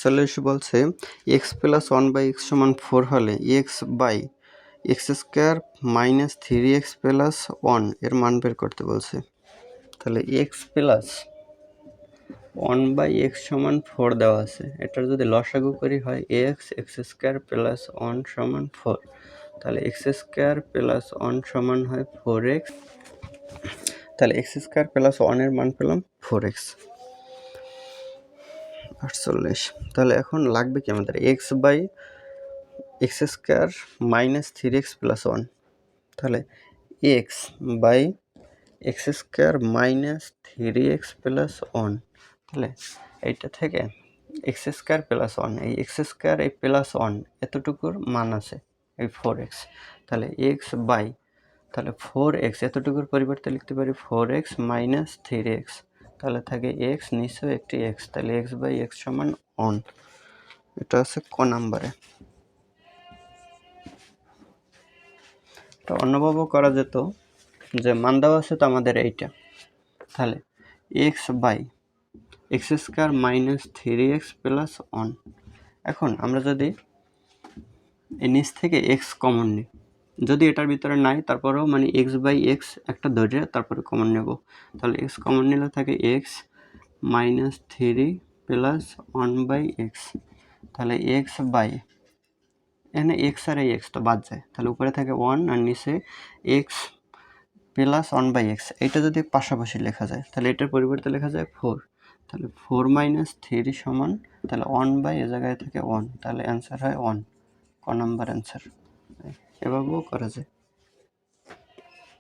চলে এসে বলছে x plus one by x সমান 4 হলে x by x square minus 3x plus 1 এর মান বের করতে বলছে। তাহলে এক্স প্লাস 1 বাই এক্স সমান 4 দেওয়া আছে, এটার যদি লসাগু করি হয় এক্স স্কোয়ার প্লাস 1 সমান 4। তাহলে এক্স স্কোয়ার প্লাস 1 সমান হয় 4x। তাহলে এক্স স্কোয়ার প্লাস 1 এর মান পেলাম 4x 48। তাহলে এখন লাগবে কি আমাদের x by x square minus 3x plus 1। তাহলে x by x square minus 3x plus 1। তাহলে এইটা থেকে এক্স স্কোয়ার প্লাস 1, এই এক্স স্কোয়ার এই প্লাস 1 এতটুকুর মান আছে এই 4x। তাহলে এক্স বাই তাহলে 4x এতটুকুর পরিবর্তে লিখতে পারি 4x মাইনাস 3x। তাহলে থাকে x নিচেও একটি x, তাহলে x বাই x সমান 1। এটা আছে ক নাম্বারে। এটা অন্যভাবেও করা যেত, যে মান দেওয়া আছে তো আমাদের এইটা। তাহলে x by x square minus 3x plus 1। এখন আমরা যদি এই নিচ থেকে এক্স কমন নিই, যদি এটার ভিতরে নাই তারপরেও মানে এক্স বাই এক্স একটা ধরে তারপরে কমন নেব। তাহলে এক্স কমন নিলে থাকে x minus 3 plus 1 by x. তাহলে এক্স বাই এখানে এক্স আর এই এক্স তো বাদ যায়, তাহলে উপরে থাকে 1 আর নিচে এক্স প্লাস 1 বাই এক্স। এটা যদি পাশাপাশি লেখা যায় তাহলে এটার পরিবর্তে লেখা যায় 4। তাহলে 4 মাইনাস 3 সমান, তাহলে 1 বাই এ জায়গায় থেকে 1, তাহলে অ্যান্সার হয় 1। ক নাম্বার অ্যান্সার। এভাবেও করা যায়।